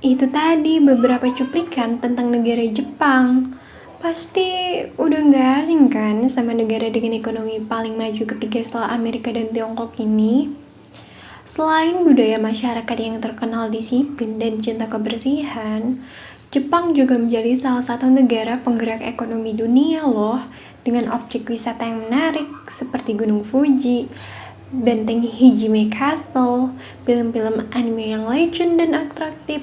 Itu tadi beberapa cuplikan tentang negara Jepang. Pasti udah nggak asing kan sama negara dengan ekonomi paling maju ketiga setelah Amerika dan Tiongkok ini? Selain budaya masyarakat yang terkenal disiplin dan cinta kebersihan, Jepang juga menjadi salah satu negara penggerak ekonomi dunia loh, dengan objek wisata yang menarik seperti Gunung Fuji, benteng Hijime Castle, film-film anime yang legend dan atraktif,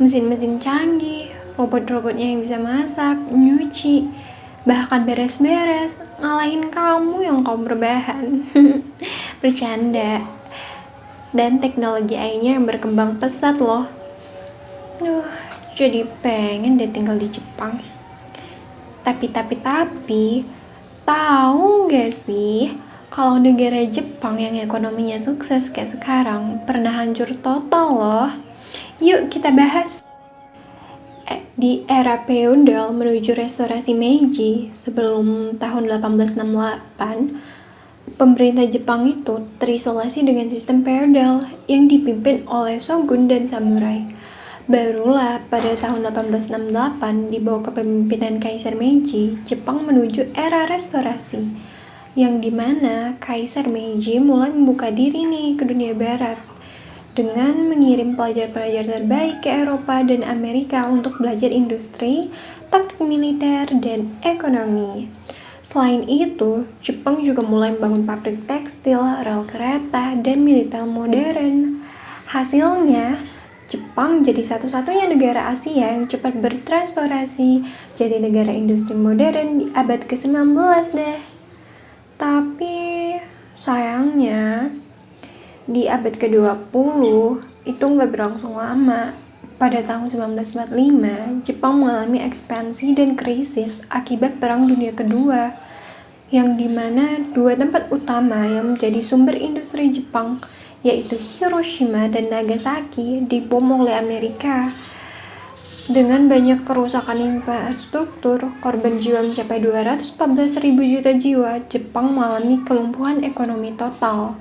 mesin-mesin canggih, robot-robotnya yang bisa masak, nyuci, bahkan beres-beres, ngalahin kamu yang kaum berbahan. Bercanda. Dan teknologi AI-nya yang berkembang pesat loh. Jadi pengen deh tinggal di Jepang. Tapi, tahu nggak sih kalau negara Jepang yang ekonominya sukses kayak sekarang pernah hancur total loh? Yuk kita bahas. Di era feodal menuju restorasi Meiji sebelum tahun 1868, pemerintah Jepang itu terisolasi dengan sistem feodal yang dipimpin oleh shogun dan samurai. Barulah pada tahun 1868 di bawah kepemimpinan Kaisar Meiji, Jepang menuju era restorasi, yang dimana Kaisar Meiji mulai membuka diri nih ke dunia barat dengan mengirim pelajar-pelajar terbaik ke Eropa dan Amerika untuk belajar industri, taktik militer, dan ekonomi. Selain itu, Jepang juga mulai membangun pabrik tekstil, rel kereta, dan militer modern. Hasilnya, Jepang jadi satu-satunya negara Asia yang cepat bertransformasi jadi negara industri modern di abad ke-19 deh. Tapi sayangnya, di abad ke-20 itu nggak berlangsung lama. Pada tahun 1945, Jepang mengalami ekspansi dan krisis akibat Perang Dunia Kedua, yang dimana dua tempat utama yang menjadi sumber industri Jepang, yaitu Hiroshima dan Nagasaki, dibom oleh Amerika. Dengan banyak kerusakan infrastruktur, korban jiwa mencapai 214.000 juta jiwa, Jepang mengalami kelumpuhan ekonomi total,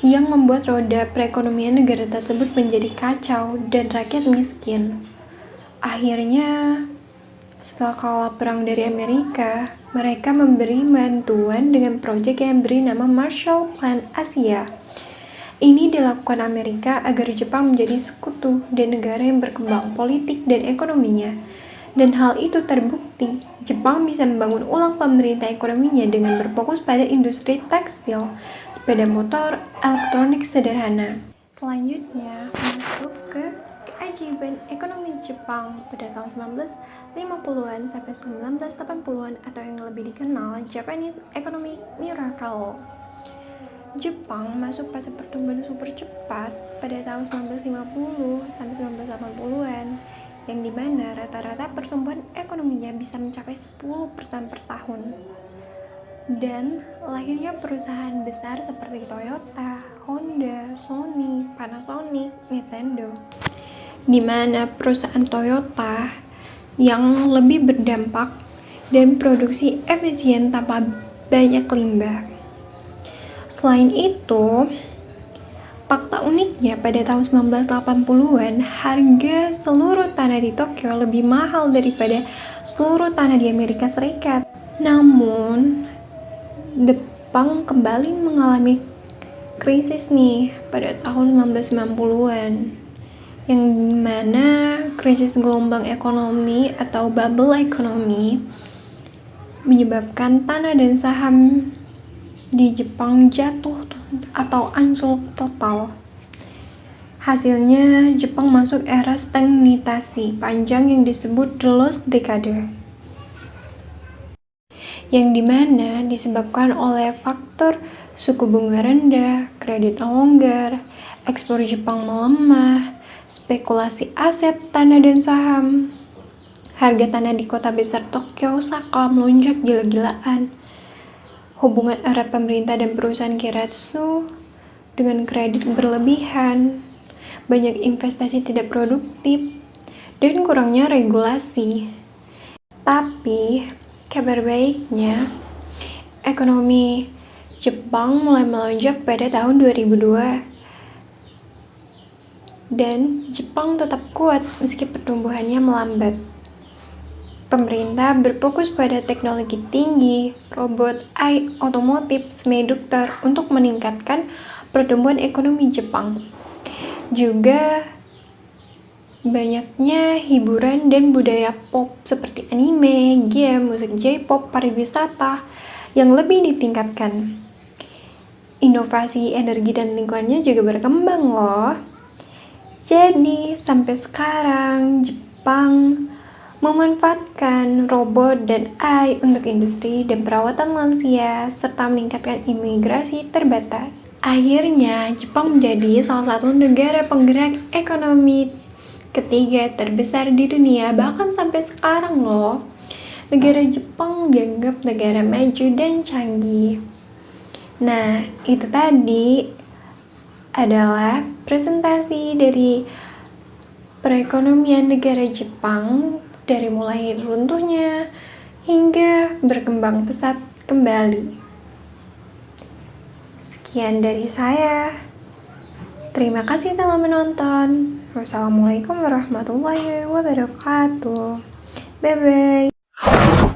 yang membuat roda perekonomian negara tersebut menjadi kacau dan rakyat miskin. Akhirnya, setelah kalah perang dari Amerika, mereka memberi bantuan dengan proyek yang beri nama Marshall Plan Asia. Ini dilakukan Amerika agar Jepang menjadi sekutu dan negara yang berkembang politik dan ekonominya. Dan hal itu terbukti, Jepang bisa membangun ulang pemerintah ekonominya dengan berfokus pada industri tekstil, sepeda motor, elektronik sederhana. Selanjutnya, masuk ke keajaiban ekonomi Jepang pada tahun 1950-an sampai 1980-an atau yang lebih dikenal Japanese Economic Miracle. Jepang masuk fase pertumbuhan super cepat pada tahun 1950 sampai 1980-an, yang dimana rata-rata pertumbuhan ekonominya bisa mencapai 10% per tahun. Dan lahirnya perusahaan besar seperti Toyota, Honda, Sony, Panasonic, Nintendo, dimana perusahaan Toyota yang lebih berdampak dan produksi efisien tanpa banyak limbah. Selain itu, fakta uniknya pada tahun 1980-an, harga seluruh tanah di Tokyo lebih mahal daripada seluruh tanah di Amerika Serikat. Namun, Jepang kembali mengalami krisis nih pada tahun 1990-an, yang dimana krisis gelombang ekonomi atau bubble ekonomi menyebabkan tanah dan saham di Jepang jatuh atau anjlok total. Hasilnya, Jepang masuk era stagnasi panjang yang disebut The Lost Decade, yang dimana disebabkan oleh faktor suku bunga rendah, kredit longgar, ekspor Jepang melemah, spekulasi aset, tanah dan saham. Harga tanah di kota besar Tokyo, Osaka melonjak gila-gilaan. Hubungan erat pemerintah dan perusahaan Keiretsu dengan kredit berlebihan, banyak investasi tidak produktif, dan kurangnya regulasi. Tapi, kabar baiknya, ekonomi Jepang mulai melonjak pada tahun 2002 dan Jepang tetap kuat meski pertumbuhannya melambat. Pemerintah berfokus pada teknologi tinggi, robot, AI, otomotif, semiduktor untuk meningkatkan pertumbuhan ekonomi Jepang. Juga banyaknya hiburan dan budaya pop seperti anime, game, musik J-pop, pariwisata yang lebih ditingkatkan. Inovasi energi dan lingkungannya juga berkembang loh. Jadi sampai sekarang Jepang memanfaatkan robot dan AI untuk industri dan perawatan lansia, serta meningkatkan imigrasi terbatas. Akhirnya, Jepang menjadi salah satu negara penggerak ekonomi ketiga terbesar di dunia, bahkan sampai sekarang loh. Negara Jepang dianggap negara maju dan canggih. Nah, itu tadi adalah presentasi dari perekonomian negara Jepang dari mulai runtuhnya hingga berkembang pesat kembali. Sekian dari saya. Terima kasih telah menonton. Wassalamualaikum warahmatullahi wabarakatuh. Bye bye.